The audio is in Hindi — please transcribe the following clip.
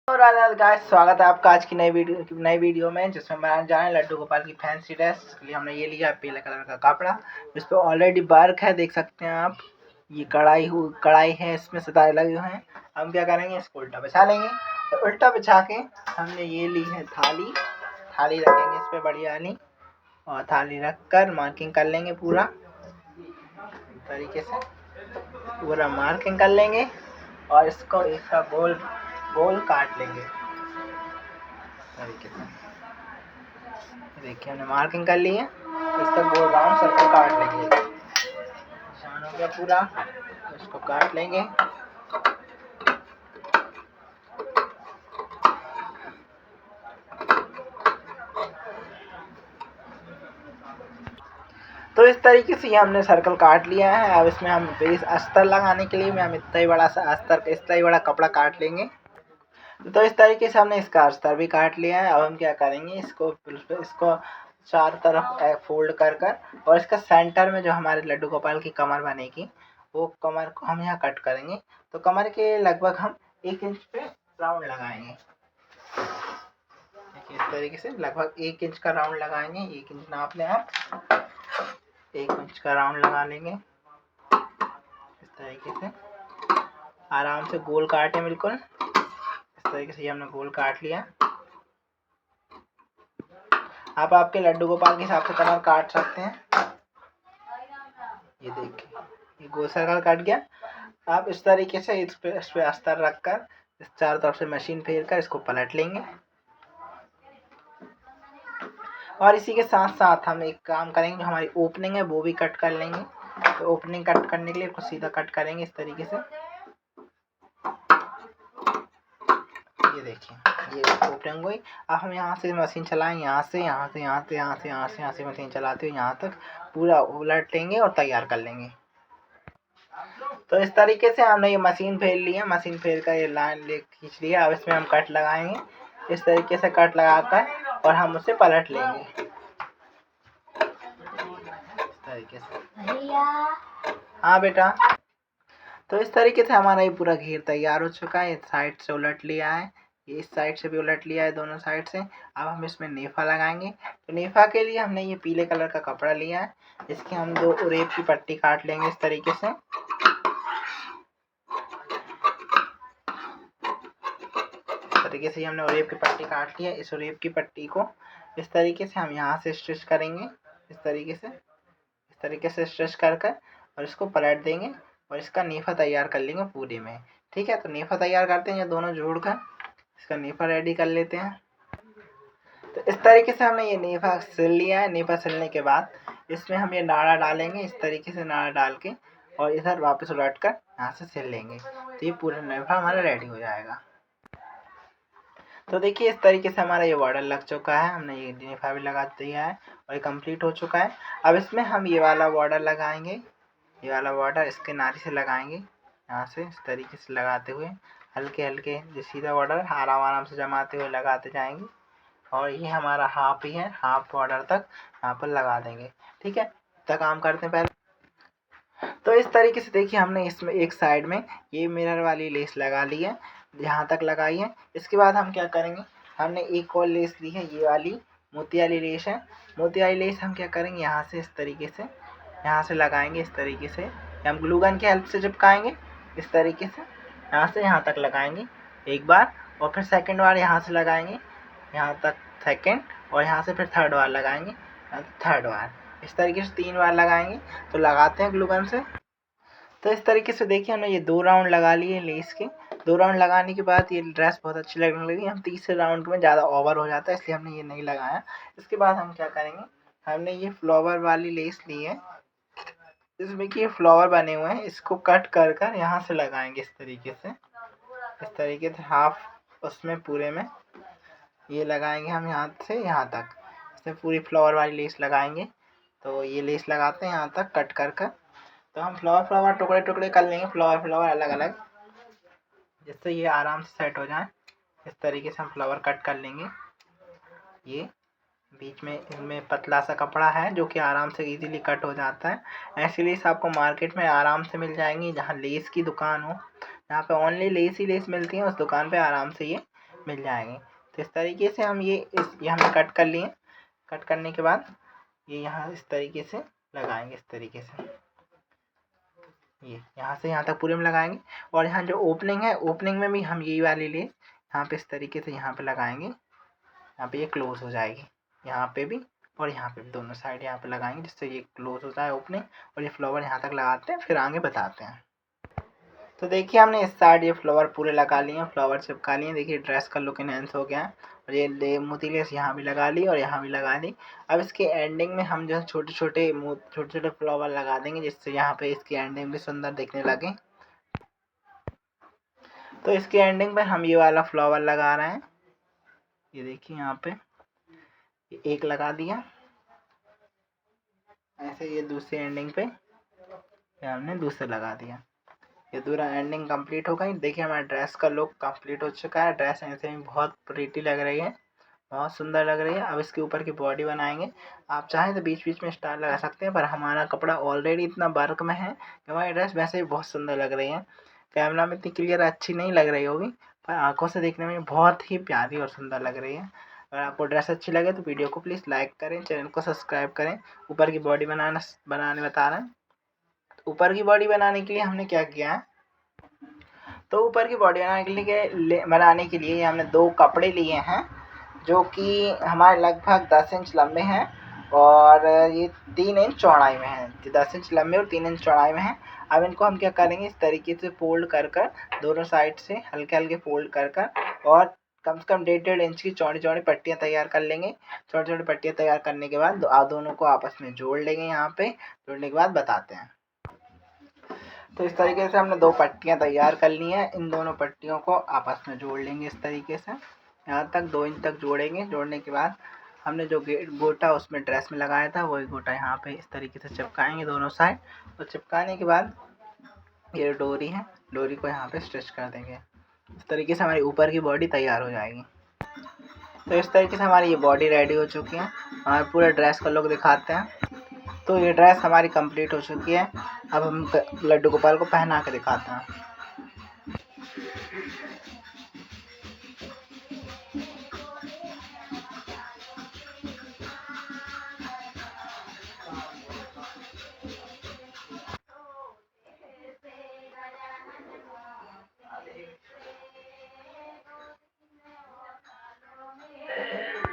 और राधे गाइस, स्वागत है आपका आज की नई वीडियो में, जिसमें मैं जाने लड्डू गोपाल की फैंसी ड्रेस। इसके लिए हमने ये लिया पीले कलर का कपड़ा, जिस पर ऑलरेडी वर्क है, देख सकते हैं आप। ये कढ़ाई है, इसमें सितारे लगे हुए हैं। हम क्या करेंगे, इसको उल्टा बिछा लेंगे। तो उल्टा बिछा के हमने ये ली है थाली रखेंगे इस पर बढ़िया वाली, और थाली रख कर मार्किंग कर लेंगे पूरा तरीके से। पूरा मार्किंग कर लेंगे और इसको इसका गोल गोल काट लेंगे तरीके से। देखिए हमने मार्किंग कर ली है, इसका गोल राउंड सर्कल काट लेंगे। निशान हो गया पूरा, इसको काट लेंगे। तो इस तरीके से ये हमने सर्कल काट लिया है। अब इसमें हम बेस अस्तर लगाने के लिए हम इतना ही बड़ा सा अस्तर, इतना ही बड़ा कपड़ा काट लेंगे। तो इस तरीके से हमने इसका अस्तर भी काट लिया है। अब हम क्या करेंगे, इसको चार तरफ फोल्ड कर और इसका सेंटर में जो हमारे लड्डू गोपाल की कमर बनेगी, वो कमर को हम यहाँ कट करेंगे। तो कमर के लगभग हम 1 इंच पे राउंड लगाएंगे। देखिए इस तरीके से लगभग 1 इंच का राउंड लगाएंगे। 1 इंच नाप लें आप, 1 इंच का राउंड लगा लेंगे। इस तरीके से आराम से गोल काटें, बिल्कुल इस तरीके से। ये हमने गोल काट लिया। आप आपके लड्डू गोपाल के हिसाब से कमर काट सकते हैं। ये देखिए, ये गोल सर्कल कट गया। आप इस तरीके से इस पे अस्तर रखकर इस चारों तरफ से मशीन फेर कर इसको पलट लेंगे। और इसी के साथ साथ हम एक काम करेंगे, जो हमारी ओपनिंग है वो भी कट कर लेंगे। तो ओपनिंग कट करने के लिए इसको सीधा कट करेंगे इस तरीके से। ये देखिए, ये ओपनिंग हुई। अब हम यहाँ से मशीन चलाएं, यहाँ से मशीन चलाते हुए यहाँ तक पूरा उलट लेंगे और तैयार कर लेंगे। तो इस तरीके से हमने ये मशीन फेर ली है। मशीन फेर कर ये लाइन खींच लिया। अब इसमें हम कट लगाएंगे इस तरीके से, कट लगाकर और हम उसे पलट लेंगे इस तरीके से। हाँ बेटा। तो इस तरीके से हमारा ये पूरा घेर तैयार हो चुका है। इस साइड से उलट लिया है, ये इस साइड से भी उलट लिया है, दोनों साइड से। अब हम इसमें नेफा लगाएंगे। तो नेफा के लिए हमने ये पीले कलर का कपड़ा लिया है। इसकी हम 2 उरेब की पट्टी काट लेंगे इस तरीके से। तरीके से हमने उरेब की पट्टी काट ली है। इस उरेब की पट्टी को इस तरीके से हम यहाँ से स्टिच करेंगे। इस तरीके से स्टिच कर और इसको पलट देंगे और इसका नेफा तैयार कर लेंगे पूरे में। ठीक है, तो नेफा तैयार करते हैं, ये दोनों जोड़कर इसका नेफा रेडी कर लेते हैं। तो इस तरीके से हमने ये नेफा सिल लिया है। नेफा सिलने के बाद इसमें हम ये नाड़ा डालेंगे इस तरीके से, नाड़ा डाल के और इधर वापस उलट कर यहाँ से सिल लेंगे। तो ये पूरा नेफा हमारा रेडी हो जाएगा। तो देखिए इस तरीके से हमारा ये बॉर्डर लग चुका है। हमने ये नेफा भी लगा दिया है और ये कंप्लीट हो चुका है। अब इसमें हम ये वाला बॉर्डर लगाएंगे। ये वाला बॉर्डर इसके किनारे से लगाएंगे, यहाँ से इस तरीके से लगाते हुए हल्के हल्के जो सीधा बॉर्डर आराम से जमाते हुए लगाते जाएंगे। और ये हमारा हाफ ही है, हाफ बॉर्डर तक यहाँ पर लगा देंगे। ठीक है, इतना काम करते हैं पहले। तो इस तरीके से देखिए हमने इसमें एक साइड में ये मिरर वाली लेस लगा ली है, यहाँ तक लगाई है। इसके बाद हम क्या करेंगे, हमने एक और लेस ली है, ये वाली मोती वाली लेस है। मोती वाली लेस हम क्या करेंगे, यहाँ से इस तरीके से यहाँ से लगाएंगे इस तरीके से। हम ग्लू गन की हेल्प से चिपकाएंगे इस तरीके से, यहाँ से यहाँ तक लगाएंगे एक बार, और फिर सेकंड बार यहाँ से लगाएंगे यहाँ तक सेकंड, और यहाँ से फिर थर्ड बार लगाएंगे थर्ड बार। इस तरीके से 3 बार लगाएंगे। तो लगाते हैं ग्लू गन से। तो इस तरीके से देखिए हमने ये 2 राउंड लगा लिए लेस के। 2 राउंड लगाने के बाद ये ड्रेस बहुत अच्छी लगने लगी। हम तीसरे राउंड में ज़्यादा ओवर हो जाता है, इसलिए हमने ये नहीं लगाया। इसके बाद हम क्या करेंगे, हमने ये फ्लावर वाली लेस ली है, इसमें कि फ्लावर बने हुए हैं, इसको कट कर यहाँ से लगाएंगे इस तरीके से हाफ उसमें पूरे में ये लगाएंगे हम यहाँ से यहाँ तक। इसमें पूरी फ्लावर वाली लेस लगाएंगे। तो ये लेस लगाते हैं यहाँ तक कट कर। तो हम फ्लावर टुकड़े टुकड़े कर लेंगे, फ्लावर अलग अलग, जिससे ये आराम से सेट हो जाए। इस तरीके से हम फ्लावर कट कर लेंगे। ये बीच में इनमें पतला सा कपड़ा है जो कि आराम से इजीली कट हो जाता है। ऐसी लेस आपको मार्केट में आराम से मिल जाएंगी, जहाँ लेस की दुकान हो, जहाँ पे ओनली लेस ही लेस मिलती है, उस दुकान पे आराम से ये मिल जाएंगे। तो इस तरीके से हम ये हमने कट कर लिए। कट करने के बाद ये यहाँ इस तरीके से लगाएंगे, इस तरीके से ये यहाँ से यहाँ तक पूरे में लगाएंगे। और यहाँ जो ओपनिंग है, ओपनिंग में भी हम यही वाली लिए यहाँ पे इस तरीके से यहाँ पे लगाएंगे। यहाँ पे ये क्लोज हो जाएगी, यहाँ पे भी और यहाँ पे भी, दोनों साइड यहाँ पे लगाएंगे जिससे ये क्लोज होता है ओपनिंग। और ये फ्लावर यहाँ तक लगाते हैं, फिर आगे बताते हैं। तो देखिए हमने इस साइड ये फ्लावर पूरे लगा लिए हैं, फ्लावर चिपका लिए। देखिए ड्रेस का लुक इनहेंस हो गया है। और ये मोती लेस यहाँ भी लगा ली और यहाँ भी लगा ली। अब इसके एंडिंग में हम जो है छोटे छोटे फ्लावर लगा देंगे, जिससे यहाँ पे इसकी एंडिंग भी सुंदर दिखने लगे। तो इसके एंडिंग में हम ये वाला फ्लावर लगा रहे हैं। ये देखिए यहाँ पे एक लगा दिया, ऐसे ये दूसरी एंडिंग पे हमने दूसरा लगा दिया। ये पूरा एंडिंग कंप्लीट हो गई। देखिए हमारा ड्रेस का लुक कंप्लीट हो चुका है। ड्रेस ऐसे ही बहुत प्रीटी लग रही है, बहुत सुंदर लग रही है। अब इसके ऊपर की बॉडी बनाएंगे। आप चाहें तो बीच बीच में स्टार लगा सकते हैं, पर हमारा कपड़ा ऑलरेडी इतना वर्क में है कि हमारी ड्रेस वैसे ही बहुत सुंदर लग रही है। कैमरा में इतनी क्लियर अच्छी नहीं लग रही होगी, पर आंखों से देखने में बहुत ही प्यारी और सुंदर लग रही है। अगर आपको ड्रेस अच्छी लगे तो वीडियो को प्लीज़ लाइक करें, चैनल को सब्सक्राइब करें। ऊपर की बॉडी बनाने बता रहे हैं। ऊपर की बॉडी बनाने के लिए हमने क्या किया है, तो ऊपर की बॉडी बनाने के लिए हमने 2 कपड़े लिए हैं, जो कि हमारे लगभग 10 इंच लंबे हैं और ये 3 इंच चौड़ाई में हैं। 10 इंच लंबे और 3 इंच चौड़ाई में हैं। अब इनको हम क्या करेंगे, इस तरीके से फोल्ड कर दोनों साइड से हल्के हल्के फोल्ड कर और कम से कम 1.5 इंच की चौड़ी चौड़ी पट्टियाँ तैयार कर लेंगे। चौड़ी चौड़ी पट्टियाँ तैयार करने के बाद दोनों को आपस में जोड़ लेंगे। यहाँ पे जोड़ने के बाद बताते हैं। तो इस तरीके से हमने 2 पट्टियाँ तैयार कर ली हैं। इन दोनों पट्टियों को आपस में जोड़ लेंगे इस तरीके से, यहाँ तक 2 इंच तक जोड़ेंगे। जोड़ने के बाद हमने जो गोटा उसमें ड्रेस में लगाया था, वही गोटा यहाँ पे इस तरीके से चिपकाएंगे दोनों साइड। और चिपकाने के बाद ये डोरी है, डोरी को यहाँ पे स्टिच कर देंगे। इस तरीके से हमारी ऊपर की बॉडी तैयार हो जाएगी। तो इस तरीके से हमारी ये बॉडी रेडी हो चुकी है। हमारे पूरे ड्रेस का लुक दिखाते हैं। तो ये ड्रेस हमारी कंप्लीट हो चुकी है। अब हम लड्डू गोपाल को पहना के दिखाते हैं।